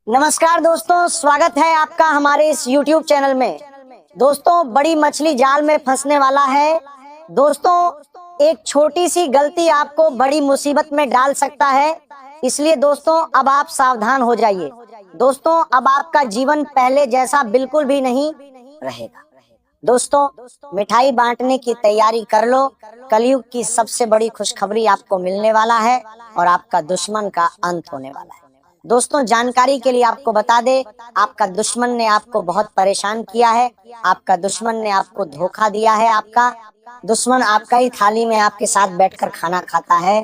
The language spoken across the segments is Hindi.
नमस्कार दोस्तों, स्वागत है आपका हमारे इस YouTube चैनल में। दोस्तों, बड़ी मछली जाल में फंसने वाला है। दोस्तों, एक छोटी सी गलती आपको बड़ी मुसीबत में डाल सकता है, इसलिए दोस्तों अब आप सावधान हो जाइए। दोस्तों, अब आपका जीवन पहले जैसा बिल्कुल भी नहीं रहेगा। दोस्तों, मिठाई बांटने की तैयारी कर लो। कलयुग की सबसे बड़ी खुशखबरी आपको मिलने वाला है और आपका दुश्मन का अंत होने वाला है। दोस्तों, जानकारी के लिए आपको बता दे, आपका दुश्मन ने आपको बहुत परेशान किया है, आपका दुश्मन ने आपको धोखा दिया है। आपका दुश्मन आपका ही थाली में आपके साथ बैठकर खाना खाता है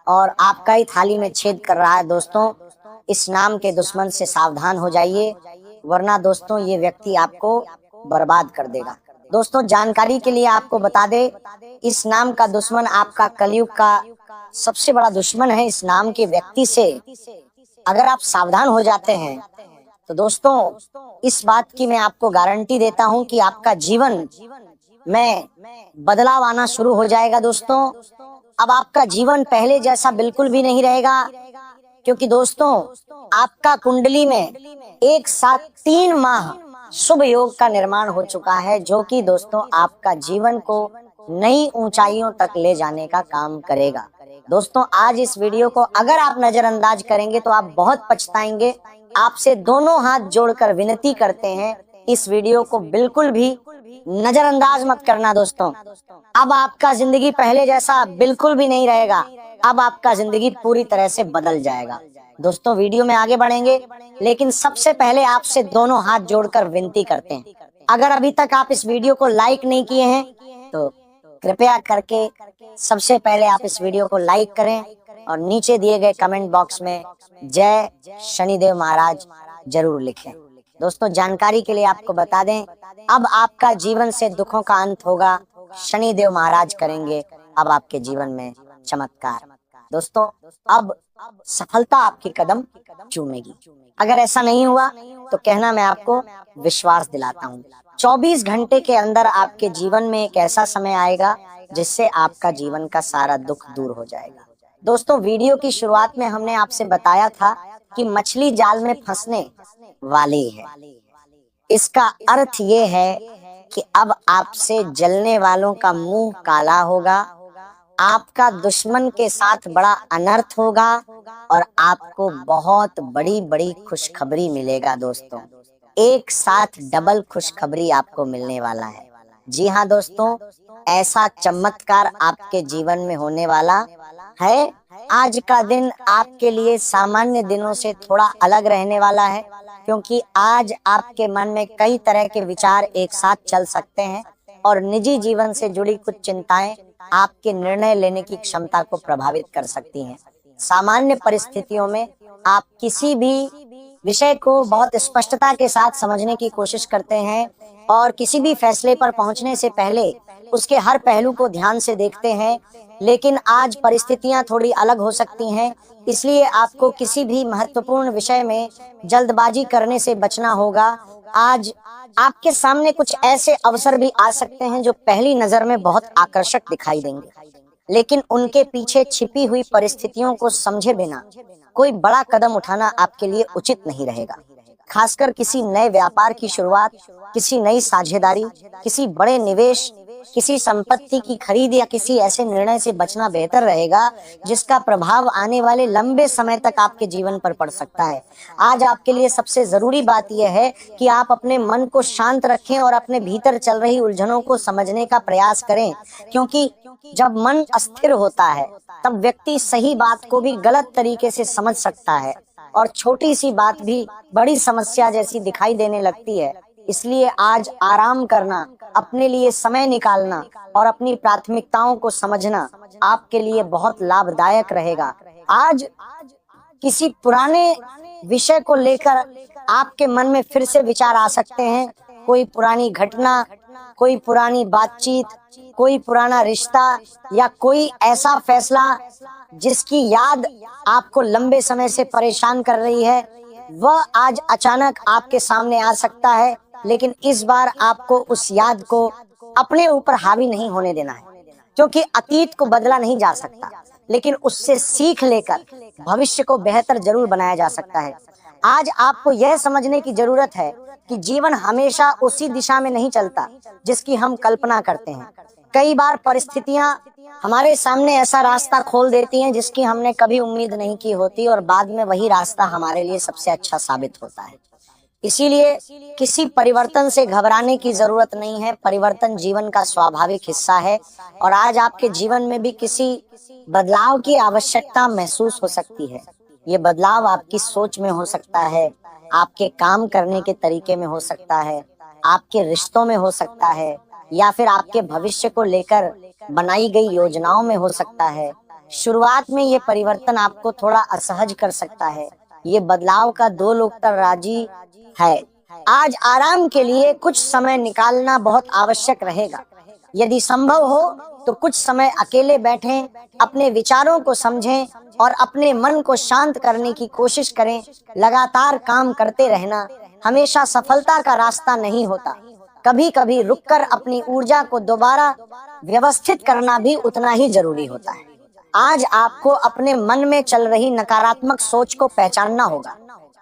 और आपका ही थाली में छेद कर रहा है। दोस्तों, इस नाम के दुश्मन से सावधान हो जाइए, वरना दोस्तों ये व्यक्ति आपको बर्बाद कर देगा। दोस्तों, जानकारी के लिए आपको बता दे, इस नाम का दुश्मन आपका कलयुग का सबसे बड़ा दुश्मन है। इस नाम के व्यक्ति से अगर आप सावधान हो जाते हैं तो दोस्तों इस बात की मैं आपको गारंटी देता हूं कि आपका जीवन में बदलाव आना शुरू हो जाएगा। दोस्तों, अब आपका जीवन पहले जैसा बिल्कुल भी नहीं रहेगा, क्योंकि दोस्तों आपका कुंडली में एक साथ 3 माह शुभ योग का निर्माण हो चुका है, जो कि दोस्तों आपका जीवन को नई ऊंचाइयों तक ले जाने का काम करेगा। दोस्तों, आज इस वीडियो को अगर आप नजरअंदाज करेंगे तो आप बहुत पछताएंगे। आपसे दोनों हाथ जोड़कर विनती करते हैं, इस वीडियो को बिल्कुल भी नजरअंदाज मत करना। दोस्तों, अब आपका जिंदगी पहले जैसा बिल्कुल भी नहीं रहेगा। अब आपका जिंदगी पूरी तरह से बदल जाएगा। दोस्तों, वीडियो में आगे बढ़ेंगे, लेकिन सबसे पहले आपसे दोनों हाथ जोड़कर विनती करते हैं, अगर अभी तक आप इस वीडियो को लाइक नहीं किए हैं तो कृपया करके सबसे पहले आप इस वीडियो को लाइक करें और नीचे दिए गए कमेंट बॉक्स में जय शनिदेव महाराज जरूर लिखें। दोस्तों, जानकारी के लिए आपको बता दें, अब आपका जीवन से दुखों का अंत होगा। शनिदेव महाराज करेंगे अब आपके जीवन में चमत्कार। दोस्तों, अब सफलता आपके कदम चूमेगी। अगर ऐसा नहीं हुआ तो कहना मैं आपको विश्वास दिलाता हूँ, 24 घंटे के अंदर आपके जीवन में एक ऐसा समय आएगा जिससे आपका जीवन का सारा दुख दूर हो जाएगा। दोस्तों, वीडियो की शुरुआत में हमने आपसे बताया था कि मछली जाल में फंसने वाली है। इसका अर्थ ये है कि अब आपसे जलने वालों का मुंह काला होगा, आपका दुश्मन के साथ बड़ा अनर्थ होगा और आपको बहुत बड़ी बड़ी खुशखबरी मिलेगा। दोस्तों, एक साथ डबल खुशखबरी आपको मिलने वाला है। जी हाँ दोस्तों, ऐसा चमत्कार आपके जीवन में होने वाला है। आज का दिन आपके लिए सामान्य दिनों से थोड़ा अलग रहने वाला है, क्योंकि आज आपके मन में कई तरह के विचार एक साथ चल सकते हैं और निजी जीवन से जुड़ी कुछ चिंताएं आपके निर्णय लेने की क्षमता को प्रभावित कर सकती हैं। सामान्य परिस्थितियों में आप किसी भी विषय को बहुत स्पष्टता के साथ समझने की कोशिश करते हैं और किसी भी फैसले पर पहुंचने से पहले उसके हर पहलू को ध्यान से देखते हैं। लेकिन आज परिस्थितियां थोड़ी अलग हो सकती हैं, इसलिए आपको किसी भी महत्वपूर्ण विषय में जल्दबाजी करने से बचना होगा। आज आपके सामने कुछ ऐसे अवसर भी आ सकते हैं जो पहली नजर में बहुत आकर्षक दिखाई देंगे, लेकिन उनके पीछे छिपी हुई परिस्थितियों को समझे बिना कोई बड़ा कदम उठाना आपके लिए उचित नहीं रहेगा। खासकर किसी नए व्यापार की शुरुआत, किसी नई साझेदारी, किसी बड़े निवेश, किसी संपत्ति की खरीद या किसी ऐसे निर्णय से बचना बेहतर रहेगा जिसका प्रभाव आने वाले लंबे समय तक आपके जीवन पर पड़ सकता है। आज आपके लिए सबसे जरूरी बात यह है कि आप अपने मन को शांत रखें और अपने भीतर चल रही उलझनों को समझने का प्रयास करें, क्योंकि जब मन अस्थिर होता है तब व्यक्ति सही बात को भी गलत तरीके से समझ सकता है और छोटी सी बात भी बड़ी समस्या जैसी दिखाई देने लगती है। इसलिए आज आराम करना, अपने लिए समय निकालना और अपनी प्राथमिकताओं को समझना आपके लिए बहुत लाभदायक रहेगा। आज किसी पुराने विषय को लेकर आपके मन में फिर से विचार आ सकते हैं। कोई पुरानी घटना, कोई पुरानी बातचीत, कोई पुराना रिश्ता या कोई ऐसा फैसला जिसकी याद आपको लंबे समय से परेशान कर रही है, वह आज अचानक आपके सामने आ सकता है। लेकिन इस बार आपको उस याद को अपने ऊपर हावी नहीं होने देना है, क्योंकि अतीत को बदला नहीं जा सकता, लेकिन उससे सीख लेकर भविष्य को बेहतर जरूर बनाया जा सकता है। आज आपको यह समझने की जरूरत है कि जीवन हमेशा उसी दिशा में नहीं चलता जिसकी हम कल्पना करते हैं। कई बार परिस्थितियां हमारे सामने ऐसा रास्ता खोल देती हैं जिसकी हमने कभी उम्मीद नहीं की होती, और बाद में वही रास्ता हमारे लिए सबसे अच्छा साबित होता है। इसीलिए किसी परिवर्तन से घबराने की जरूरत नहीं है। परिवर्तन जीवन का स्वाभाविक हिस्सा है, और आज आपके जीवन में भी किसी बदलाव की आवश्यकता महसूस हो सकती है। ये बदलाव आपकी सोच में हो सकता है, आपके काम करने के तरीके में हो सकता है, आपके रिश्तों में हो सकता है, या फिर आपके भविष्य को लेकर बनाई गई योजनाओं में हो सकता है। शुरुआत में ये परिवर्तन आपको थोड़ा असहज कर सकता है। ये बदलाव का दो लोग तर राजी है। आज आराम के लिए कुछ समय निकालना बहुत आवश्यक रहेगा। यदि संभव हो तो कुछ समय अकेले बैठें, अपने विचारों को समझें और अपने मन को शांत करने की कोशिश करें। लगातार काम करते रहना हमेशा सफलता का रास्ता नहीं होता। कभी कभी रुककर अपनी ऊर्जा को दोबारा व्यवस्थित करना भी उतना ही जरूरी होता है। आज आपको अपने मन में चल रही नकारात्मक सोच को पहचानना होगा।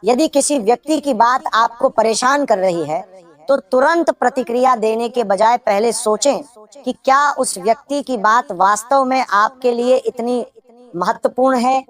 यदि किसी व्यक्ति की बात आपको परेशान कर रही है तो तुरंत प्रतिक्रिया देने के बजाय पहले सोचें कि क्या उस व्यक्ति की बात वास्तव में आपके लिए इतनी महत्वपूर्ण है,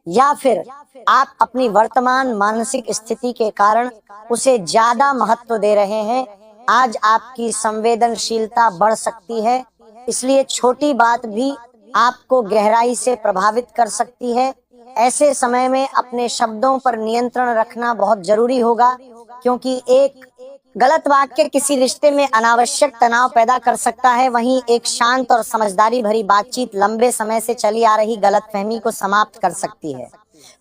या फिर आप अपनी वर्तमान मानसिक स्थिति के कारण उसे ज्यादा महत्व दे रहे हैं। आज आपकी संवेदनशीलता बढ़ सकती है, इसलिए छोटी बात भी आपको गहराई से प्रभावित कर सकती है। ऐसे समय में अपने शब्दों पर नियंत्रण रखना बहुत जरूरी होगा, क्योंकि एक गलत वाक्य किसी रिश्ते में अनावश्यक तनाव पैदा कर सकता है। वहीं एक शांत और समझदारी भरी बातचीत लंबे समय से चली आ रही गलतफहमी को समाप्त कर सकती है।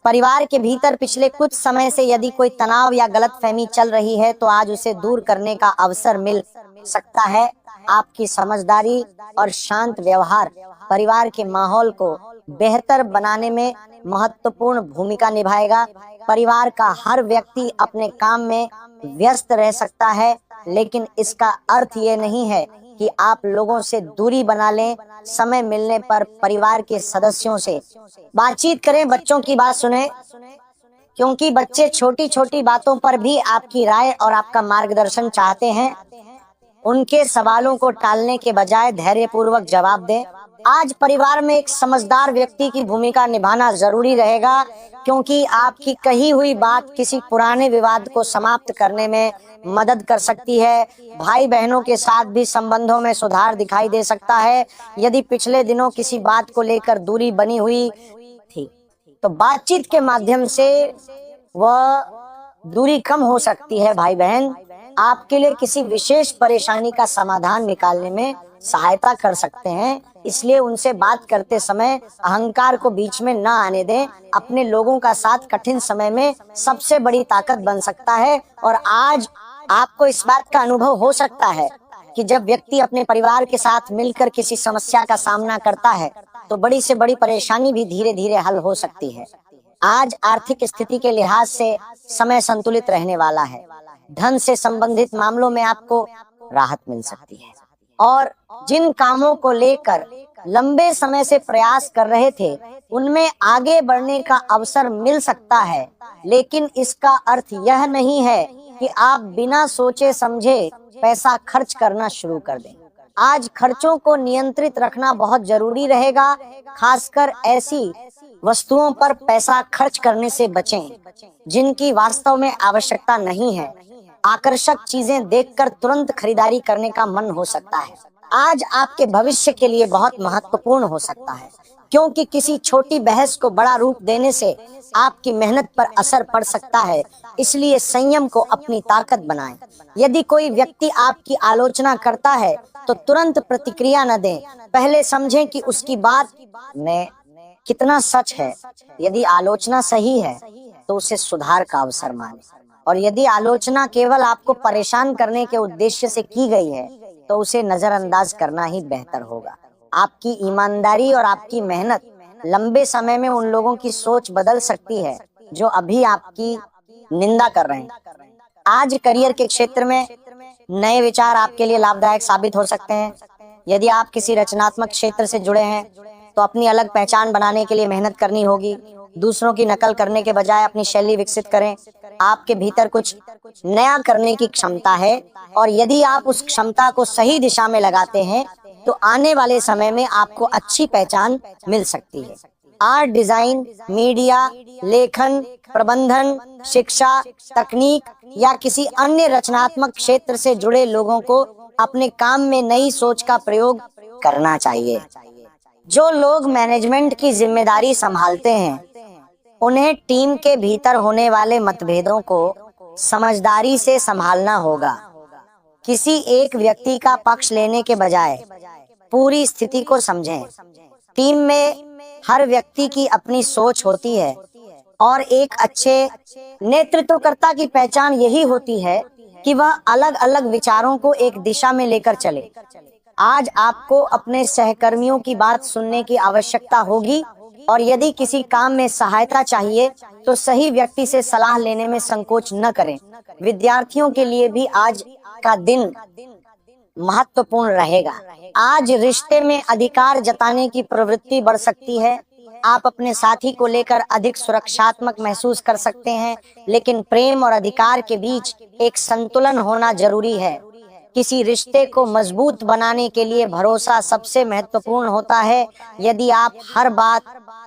परिवार के भीतर पिछले कुछ समय से यदि कोई तनाव या गलतफहमी चल रही है तो आज उसे दूर करने का अवसर मिल सकता है। आपकी समझदारी और शांत व्यवहार परिवार के माहौल को बेहतर बनाने में महत्वपूर्ण भूमिका निभाएगा। परिवार का हर व्यक्ति अपने काम में व्यस्त रह सकता है, लेकिन इसका अर्थ ये नहीं है कि आप लोगों से दूरी बना लें। समय मिलने पर परिवार के सदस्यों से बातचीत करें, बच्चों की बात सुनें, क्योंकि बच्चे छोटी छोटी बातों पर भी आपकी राय और आपका मार्गदर्शन चाहते हैं। उनके सवालों को टालने के बजाय धैर्यपूर्वक जवाब दें। आज परिवार में एक समझदार व्यक्ति की भूमिका निभाना जरूरी रहेगा, क्योंकि आपकी कही हुई बात किसी पुराने विवाद को समाप्त करने में मदद कर सकती है। भाई बहनों के साथ भी संबंधों में सुधार दिखाई दे सकता है। यदि पिछले दिनों किसी बात को लेकर दूरी बनी हुई थी तो बातचीत के माध्यम से वह दूरी कम हो सकती है। भाई बहन आपके लिए किसी विशेष परेशानी का समाधान निकालने में सहायता कर सकते हैं, इसलिए उनसे बात करते समय अहंकार को बीच में न आने दें। अपने लोगों का साथ कठिन समय में सबसे बड़ी ताकत बन सकता है। और आज आपको इस बात का अनुभव हो सकता है कि जब व्यक्ति अपने परिवार के साथ मिलकर किसी समस्या का सामना करता है तो बड़ी से बड़ी परेशानी भी धीरे धीरे हल हो सकती है। आज आर्थिक स्थिति के लिहाज से समय संतुलित रहने वाला है। धन से संबंधित मामलों में आपको राहत मिल सकती है, और जिन कामों को लेकर लंबे समय से प्रयास कर रहे थे उनमें आगे बढ़ने का अवसर मिल सकता है। लेकिन इसका अर्थ यह नहीं है कि आप बिना सोचे समझे पैसा खर्च करना शुरू कर दें। आज खर्चों को नियंत्रित रखना बहुत जरूरी रहेगा। खासकर ऐसी वस्तुओं पर पैसा खर्च करने से बचें जिनकी वास्तव में आवश्यकता नहीं है। आकर्षक चीजें देखकर तुरंत खरीदारी करने का मन हो सकता है। आज आपके भविष्य के लिए बहुत महत्वपूर्ण हो सकता है, क्योंकि किसी छोटी बहस को बड़ा रूप देने से आपकी मेहनत पर असर पड़ सकता है। इसलिए संयम को अपनी ताकत बनाएं। यदि कोई व्यक्ति आपकी आलोचना करता है तो तुरंत प्रतिक्रिया न दें। पहले समझें कि उसकी बात में कितना सच है। यदि आलोचना सही है तो उसे सुधार का अवसर मानें, और यदि आलोचना केवल आपको परेशान करने के उद्देश्य से की गई है तो उसे नजरअंदाज करना ही बेहतर होगा। आपकी ईमानदारी और आपकी मेहनत लंबे समय में उन लोगों की सोच बदल सकती है जो अभी आपकी निंदा कर रहे हैं। आज करियर के क्षेत्र में नए विचार आपके लिए लाभदायक साबित हो सकते हैं। यदि आप किसी रचनात्मक क्षेत्र से जुड़े हैं तो अपनी अलग पहचान बनाने के लिए मेहनत करनी होगी। दूसरों की नकल करने के बजाय अपनी शैली विकसित करें। आपके भीतर कुछ नया करने की क्षमता है और यदि आप उस क्षमता को सही दिशा में लगाते हैं तो आने वाले समय में आपको अच्छी पहचान मिल सकती है। आर्ट, डिजाइन, मीडिया, लेखन, प्रबंधन, शिक्षा, तकनीक या किसी अन्य रचनात्मक क्षेत्र से जुड़े लोगों को अपने काम में नई सोच का प्रयोग करना चाहिए। जो लोग मैनेजमेंट की जिम्मेदारी संभालते हैं उन्हें टीम के भीतर होने वाले मतभेदों को समझदारी से संभालना होगा। किसी एक व्यक्ति का पक्ष लेने के बजाय पूरी स्थिति को समझें। टीम में हर व्यक्ति की अपनी सोच होती है और एक अच्छे नेतृत्वकर्ता की पहचान यही होती है कि वह अलग अलग विचारों को एक दिशा में लेकर चले। आज आपको अपने सहकर्मियों की बात सुनने की आवश्यकता होगी और यदि किसी काम में सहायता चाहिए तो सही व्यक्ति से सलाह लेने में संकोच न करें। विद्यार्थियों के लिए भी आज का दिन महत्वपूर्ण रहेगा। आज रिश्ते में अधिकार जताने की प्रवृत्ति बढ़ सकती है। आप अपने साथी को लेकर अधिक सुरक्षात्मक महसूस कर सकते हैं, लेकिन प्रेम और अधिकार के बीच एक संतुलन होना जरूरी है। किसी रिश्ते को मजबूत बनाने के लिए भरोसा सबसे महत्वपूर्ण होता है। यदि आप हर बात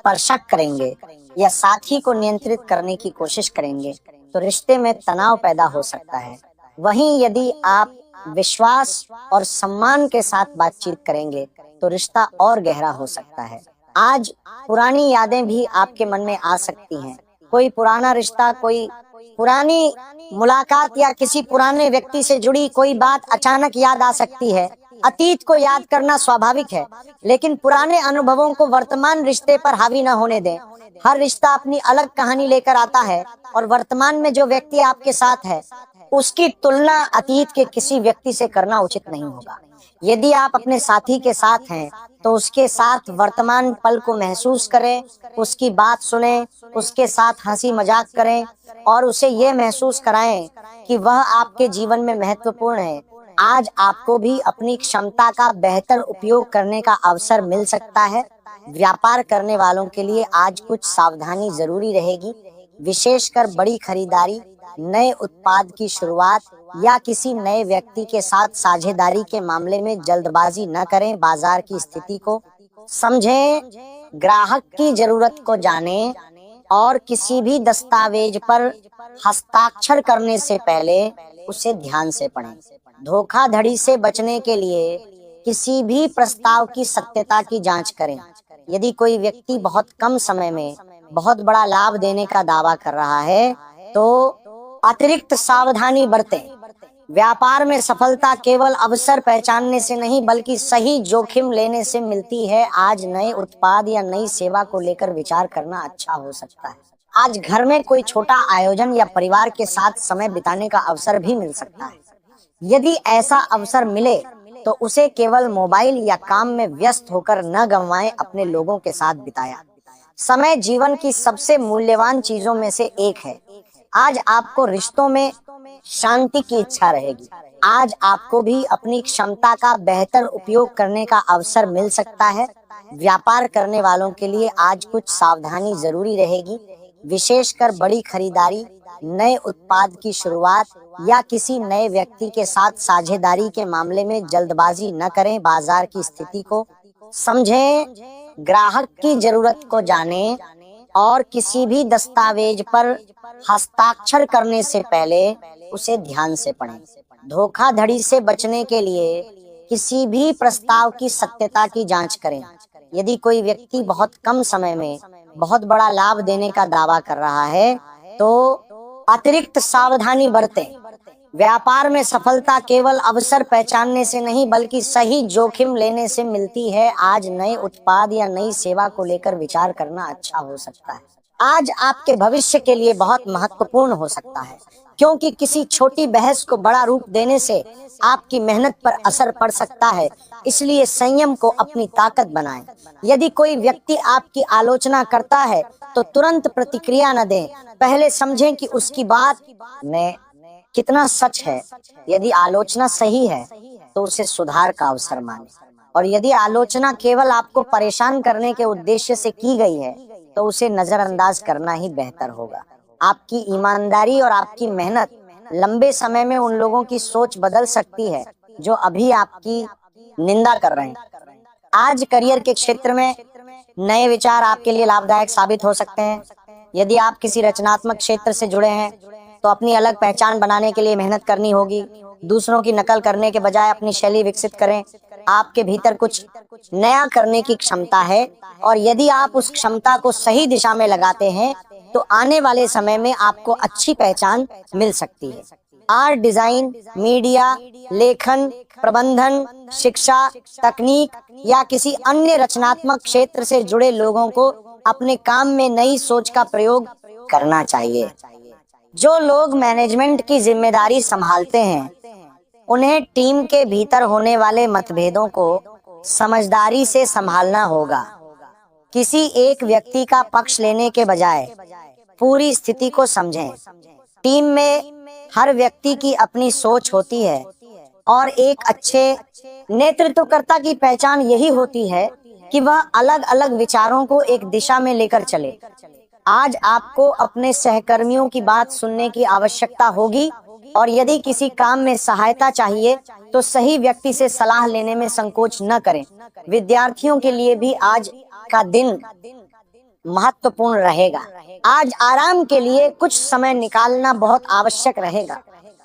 पर शक करेंगे या साथी को नियंत्रित करने की कोशिश करेंगे तो रिश्ते में तनाव पैदा हो सकता है। वहीं यदि आप विश्वास और सम्मान के साथ बातचीत करेंगे तो रिश्ता और गहरा हो सकता है। आज पुरानी यादें भी आपके मन में आ सकती हैं। कोई पुराना रिश्ता, कोई पुरानी मुलाकात या किसी पुराने व्यक्ति से जुड़ी कोई बात अचानक याद आ सकती है। अतीत को याद करना स्वाभाविक है, लेकिन पुराने अनुभवों को वर्तमान रिश्ते पर हावी न होने दें। हर रिश्ता अपनी अलग कहानी लेकर आता है और वर्तमान में जो व्यक्ति आपके साथ है उसकी तुलना अतीत के किसी व्यक्ति से करना उचित नहीं होगा। यदि आप अपने साथी के साथ हैं तो उसके साथ वर्तमान पल को महसूस करें, उसकी बात सुनें, उसके साथ हंसी मजाक करें और उसे ये महसूस कराएं कि वह आपके जीवन में महत्वपूर्ण है। आज आपको भी अपनी क्षमता का बेहतर उपयोग करने का अवसर मिल सकता है। व्यापार करने वालों के लिए आज कुछ सावधानी जरूरी रहेगी, विशेषकर बड़ी खरीदारी, नए उत्पाद की शुरुआत या किसी नए व्यक्ति के साथ साझेदारी के मामले में जल्दबाजी न करें। बाजार की स्थिति को समझें, ग्राहक की जरूरत को जानें और किसी भी दस्तावेज पर हस्ताक्षर करने से पहले उसे ध्यान से पढ़ें। धोखाधड़ी से बचने के लिए किसी भी प्रस्ताव की सत्यता की जांच करें। यदि कोई व्यक्ति बहुत कम समय में बहुत बड़ा लाभ देने का दावा कर रहा है तो अतिरिक्त सावधानी बरतें। व्यापार में सफलता केवल अवसर पहचानने से नहीं बल्कि सही जोखिम लेने से मिलती है। आज नए उत्पाद या नई सेवा को लेकर विचार करना अच्छा हो सकता है। आज घर में कोई छोटा आयोजन या परिवार के साथ समय बिताने का अवसर भी मिल सकता है। यदि ऐसा अवसर मिले तो उसे केवल मोबाइल या काम में व्यस्त होकर न गंवाएं, अपने लोगों के साथ बिताया। समय जीवन की सबसे मूल्यवान चीजों में से एक है। आज आपको रिश्तों में शांति की इच्छा रहेगी। आज आपको भी अपनी क्षमता का बेहतर उपयोग करने का अवसर मिल सकता है। व्यापार करने वालों के लिए आज कुछ सावधानी जरूरी रहेगी, विशेषकर बड़ी खरीदारी, नए उत्पाद की शुरुआत या किसी नए व्यक्ति के साथ साझेदारी के मामले में जल्दबाजी न करें। बाजार की स्थिति को समझें, ग्राहक की जरूरत को जानें और किसी भी दस्तावेज पर हस्ताक्षर करने से पहले उसे ध्यान से पढ़ें। धोखाधड़ी से बचने के लिए किसी भी प्रस्ताव की सत्यता की जांच करें। यदि कोई व्यक्ति बहुत कम समय में बहुत बड़ा लाभ देने का दावा कर रहा है तो अतिरिक्त सावधानी बरतें। व्यापार में सफलता केवल अवसर पहचानने से नहीं बल्कि सही जोखिम लेने से मिलती है। आज नए उत्पाद या नई सेवा को लेकर विचार करना अच्छा हो सकता है। आज आपके भविष्य के लिए बहुत महत्वपूर्ण हो सकता है, क्योंकि किसी छोटी बहस को बड़ा रूप देने से आपकी मेहनत पर असर पड़ सकता है। इसलिए संयम को अपनी ताकत बनाएं। यदि कोई व्यक्ति आपकी आलोचना करता है तो तुरंत प्रतिक्रिया न दें। पहले समझें कि उसकी बात में कितना सच है। यदि आलोचना सही है तो उसे सुधार का अवसर मानें, और यदि आलोचना केवल आपको परेशान करने के उद्देश्य से की गई है तो उसे नजरअंदाज करना ही बेहतर होगा। आपकी ईमानदारी और आपकी मेहनत लंबे समय में उन लोगों की सोच बदल सकती है जो अभी आपकी निंदा कर रहे हैं। आज करियर के क्षेत्र में नए विचार आपके लिए लाभदायक साबित हो सकते हैं। यदि आप किसी रचनात्मक क्षेत्र से जुड़े हैं तो अपनी अलग पहचान बनाने के लिए मेहनत करनी होगी। दूसरों की नकल करने के बजाय अपनी शैली विकसित करें। आपके भीतर कुछ नया करने की क्षमता है और यदि आप उस क्षमता को सही दिशा में लगाते हैं तो आने वाले समय में आपको अच्छी पहचान मिल सकती है। आर्ट, डिजाइन, मीडिया, लेखन, प्रबंधन, शिक्षा, तकनीक या किसी अन्य रचनात्मक क्षेत्र से जुड़े लोगों को अपने काम में नई सोच का प्रयोग करना चाहिए। जो लोग मैनेजमेंट की जिम्मेदारी संभालते हैं उन्हें टीम के भीतर होने वाले मतभेदों को समझदारी से संभालना होगा। किसी एक व्यक्ति का पक्ष लेने के बजाय पूरी स्थिति को समझें। टीम में हर व्यक्ति की अपनी सोच होती है और एक अच्छे नेतृत्वकर्ता की पहचान यही होती है कि वह अलग अलग विचारों को एक दिशा में लेकर चले। आज आपको अपने सहकर्मियों की बात सुनने की आवश्यकता होगी और यदि किसी काम में सहायता चाहिए तो सही व्यक्ति से सलाह लेने में संकोच न करें। विद्यार्थियों के लिए भी आज का दिन महत्वपूर्ण रहेगा। आज आराम के लिए कुछ समय निकालना बहुत आवश्यक रहेगा।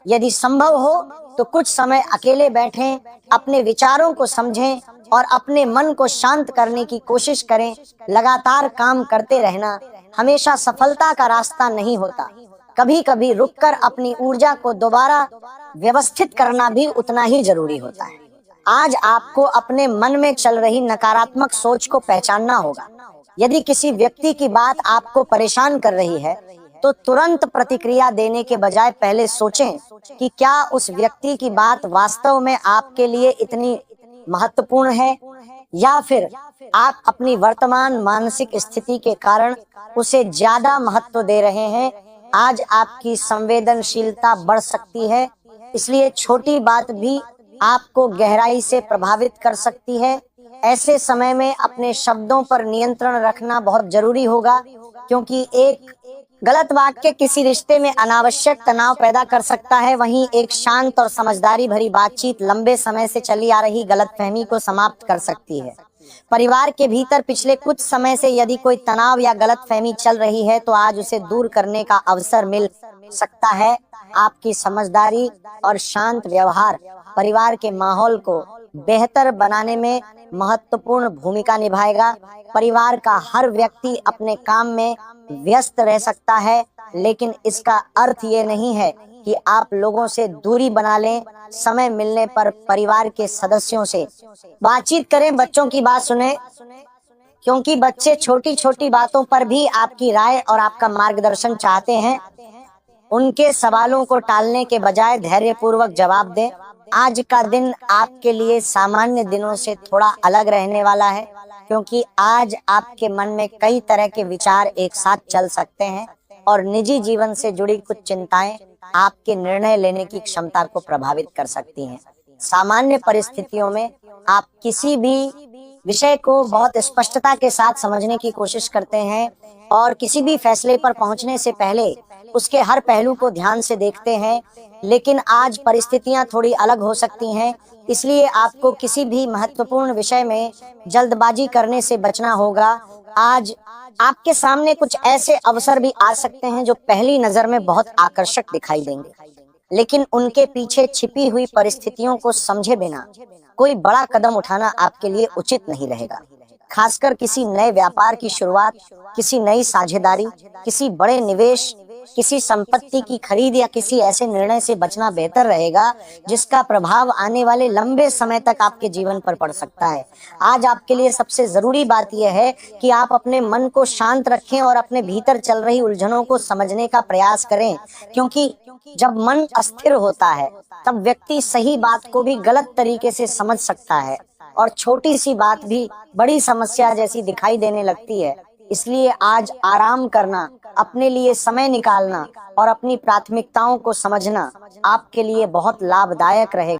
यदि संभव हो तो कुछ समय अकेले बैठें, अपने विचारों को समझें और अपने मन को शांत करने की कोशिश करें। लगातार काम करते रहना हमेशा सफलता का रास्ता नहीं होता। कभी कभी रुककर अपनी ऊर्जा को दोबारा व्यवस्थित करना भी उतना ही जरूरी होता है। आज आपको अपने मन में चल रही नकारात्मक सोच को पहचानना होगा। यदि किसी व्यक्ति की बात आपको परेशान कर रही है तो तुरंत प्रतिक्रिया देने के बजाय पहले सोचें कि क्या उस व्यक्ति की बात वास्तव में आपके लिए इतनी महत्वपूर्ण है या फिर आप अपनी वर्तमान मानसिक स्थिति के कारण उसे ज्यादा महत्व दे रहे हैं। आज आपकी संवेदनशीलता बढ़ सकती है, इसलिए छोटी बात भी आपको गहराई से प्रभावित कर सकती है। ऐसे समय में अपने शब्दों पर नियंत्रण रखना बहुत जरूरी होगा, क्योंकि एक गलत वाक्य किसी रिश्ते में अनावश्यक तनाव पैदा कर सकता है। वहीं एक शांत और समझदारी भरी बातचीत लंबे समय से चली आ रही गलतफहमी को समाप्त कर सकती है। परिवार के भीतर पिछले कुछ समय से यदि कोई तनाव या गलतफहमी चल रही है तो आज उसे दूर करने का अवसर मिल सकता है। आपकी समझदारी और शांत व्यवहार परिवार के माहौल को बेहतर बनाने में महत्वपूर्ण भूमिका निभाएगा। परिवार का हर व्यक्ति अपने काम में व्यस्त रह सकता है, लेकिन इसका अर्थ ये नहीं है कि आप लोगों से दूरी बना लें। समय मिलने पर परिवार के सदस्यों से बातचीत करें, बच्चों की बात सुने, क्योंकि बच्चे छोटी छोटी बातों पर भी आपकी राय और आपका मार्गदर्शन चाहते हैं। उनके सवालों को टालने के बजाय धैर्यपूर्वक जवाब दें। आज का दिन आपके लिए सामान्य दिनों से थोड़ा अलग रहने वाला है, क्योंकि आज आपके मन में कई तरह के विचार एक साथ चल सकते हैं और निजी जीवन से जुड़ी कुछ चिंताएं आपके निर्णय लेने की क्षमता को प्रभावित कर सकती हैं। सामान्य परिस्थितियों में आप किसी भी विषय को बहुत स्पष्टता के साथ समझने की कोशिश करते हैं और किसी भी फैसले पर पहुंचने से पहले उसके हर पहलू को ध्यान से देखते हैं। लेकिन आज परिस्थितियां थोड़ी अलग हो सकती हैं, इसलिए आपको किसी भी महत्वपूर्ण विषय में जल्दबाजी करने से बचना होगा। आज आपके सामने कुछ ऐसे अवसर भी आ सकते हैं जो पहली नजर में बहुत आकर्षक दिखाई देंगे, लेकिन उनके पीछे छिपी हुई परिस्थितियों को समझे बिना कोई बड़ा कदम उठाना आपके लिए उचित नहीं रहेगा। खासकर किसी नए व्यापार की शुरुआत, किसी नई साझेदारी, किसी बड़े निवेश, किसी संपत्ति की खरीद या किसी ऐसे निर्णय से बचना बेहतर रहेगा जिसका प्रभाव आने वाले लंबे समय तक आपके जीवन पर पड़ सकता है। आज आपके लिए सबसे जरूरी बात यह है कि आप अपने मन को शांत रखें और अपने भीतर चल रही उलझनों को समझने का प्रयास करें, क्योंकि जब मन अस्थिर होता है तब व्यक्ति सही बात को भी गलत तरीके से समझ सकता है और छोटी सी बात भी बड़ी समस्या जैसी दिखाई देने लगती है। इसलिए आज आराम करना, अपने लिए समय निकालना और अपनी प्राथमिकताओं को समझना आपके लिए बहुत लाभदायक रहेगा।